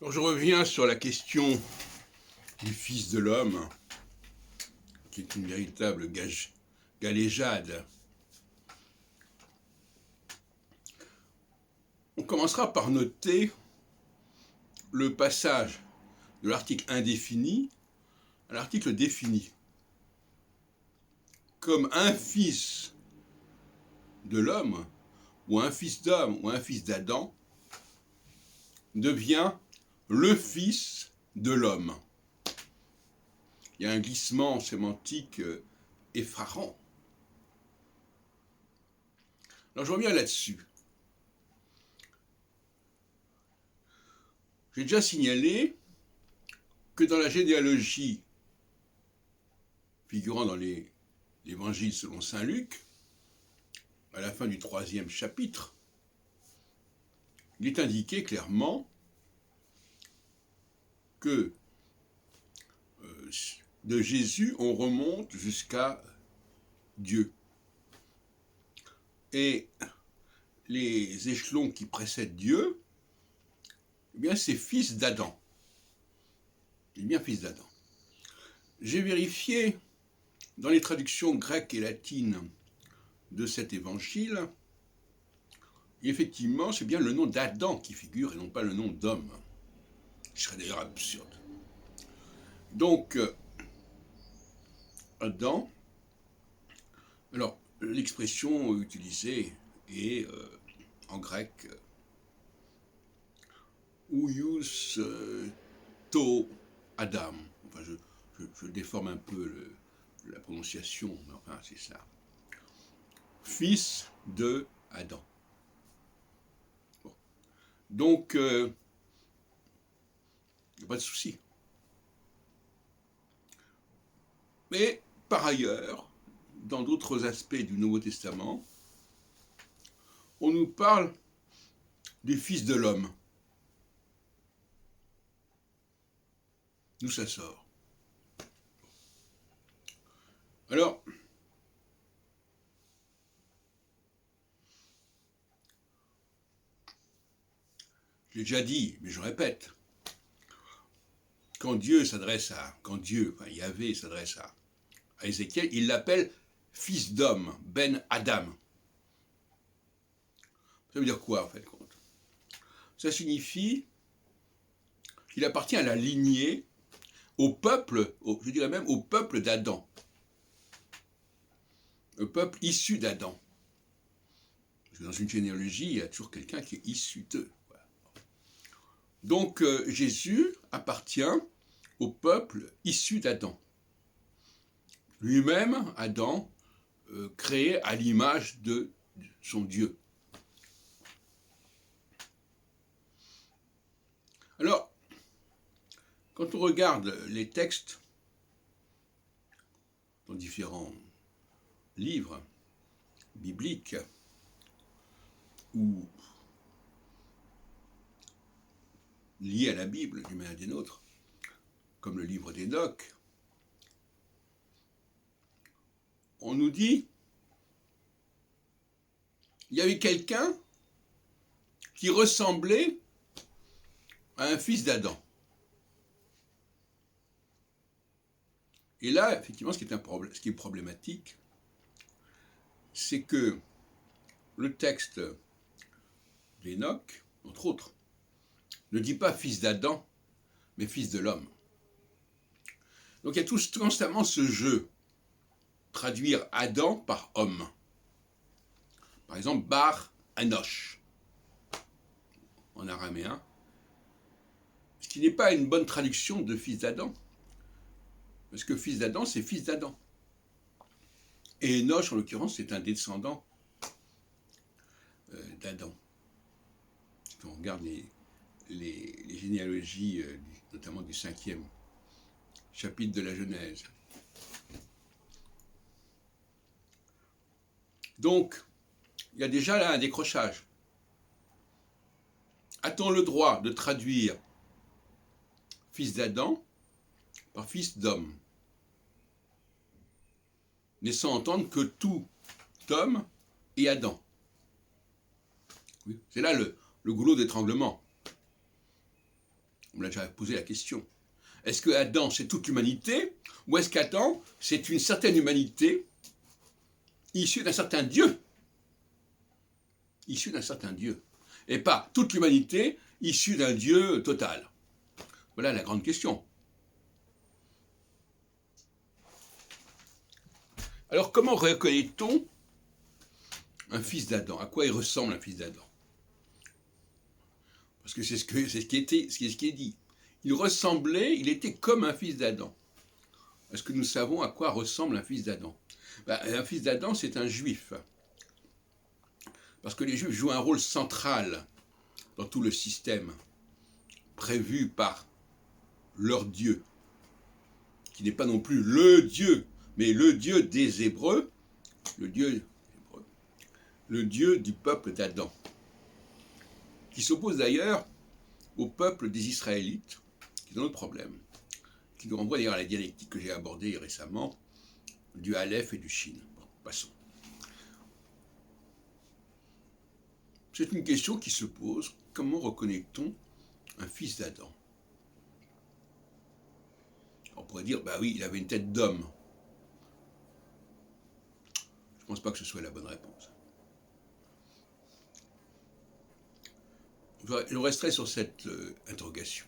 Alors je reviens sur la question du Fils de l'homme, qui est une véritable galéjade. On commencera par noter le passage de l'article indéfini à l'article défini. Comme un fils de l'homme, ou un fils d'homme, ou un fils d'Adam, devient le fils de l'homme. Il y a un glissement sémantique effarant. Alors je reviens là-dessus. J'ai déjà signalé que dans la généalogie figurant dans l'évangile selon saint Luc, à la fin du 3e chapitre, il est indiqué clairement que de Jésus, on remonte jusqu'à Dieu. Et les échelons qui précèdent Dieu, eh bien, c'est fils d'Adam. Eh bien, fils d'Adam. J'ai vérifié dans les traductions grecques et latines de cet évangile, et effectivement, c'est bien le nom d'Adam qui figure et non pas le nom d'homme. Ce serait d'ailleurs absurde. Donc, Adam, alors l'expression utilisée est en grec ouios to Adam. Enfin, je déforme un peu la prononciation, mais enfin c'est ça. Fils de Adam. Bon. Donc, il n'y a pas de souci. Mais par ailleurs, dans d'autres aspects du Nouveau Testament, on nous parle des fils de l'homme. D'où ça sort? Alors, je l'ai déjà dit, mais je répète, quand Yahvé s'adresse à Ézéchiel, il l'appelle fils d'homme, Ben Adam. Ça veut dire quoi en fait compte? Ça signifie qu'il appartient à la lignée, au peuple, je dirais même au peuple d'Adam. Le peuple issu d'Adam. Parce que dans une généalogie, il y a toujours quelqu'un qui est issu d'eux. Voilà. Donc Jésus appartient au peuple issu d'Adam. Lui-même, Adam, créé à l'image de son Dieu. Alors, quand on regarde les textes dans différents livres bibliques ou liés à la Bible d'une manière ou d'une autre, comme le livre d'Enoch, on nous dit il y avait quelqu'un qui ressemblait à un fils d'Adam. Et là, effectivement, ce qui est problématique, c'est que le texte d'Enoch, entre autres, ne dit pas fils d'Adam, mais fils de l'homme. Donc il y a constamment ce jeu, traduire Adam par homme. Par exemple, Bar Anosh, en araméen, ce qui n'est pas une bonne traduction de fils d'Adam, parce que fils d'Adam, c'est fils d'Adam. Et Enoch, en l'occurrence, c'est un descendant d'Adam. Quand on regarde les généalogies, notamment du 5e chapitre de la Genèse. Donc, il y a déjà là un décrochage. A-t-on le droit de traduire fils d'Adam par fils d'homme, laissant entendre que tout homme est Adam? Oui, c'est là le goulot d'étranglement. On l'a déjà posé la question. Est-ce que Adam, c'est toute l'humanité, ou est-ce qu'Adam, c'est une certaine humanité issue d'un certain Dieu? Issue d'un certain Dieu. Et pas toute l'humanité issue d'un Dieu total. Voilà la grande question. Alors, comment reconnaît-on un fils d'Adam? À quoi il ressemble un fils d'Adam? Parce que c'est ce qui est dit. Il ressemblait, il était comme un fils d'Adam. Est-ce que nous savons à quoi ressemble un fils d'Adam? Un fils d'Adam, c'est un juif. Parce que les juifs jouent un rôle central dans tout le système prévu par leur Dieu, qui n'est pas non plus le Dieu, mais le Dieu des Hébreux, le Dieu du peuple d'Adam, qui s'oppose d'ailleurs au peuple des Israélites, qui ont un autre problème, qui nous renvoie d'ailleurs à la dialectique que j'ai abordée récemment, du Aleph et du Shin. Bon, passons. C'est une question qui se pose, comment reconnaît-on un fils d'Adam? On pourrait dire, bah oui, il avait une tête d'homme. Je ne pense pas que ce soit la bonne réponse. Je resterai sur cette interrogation.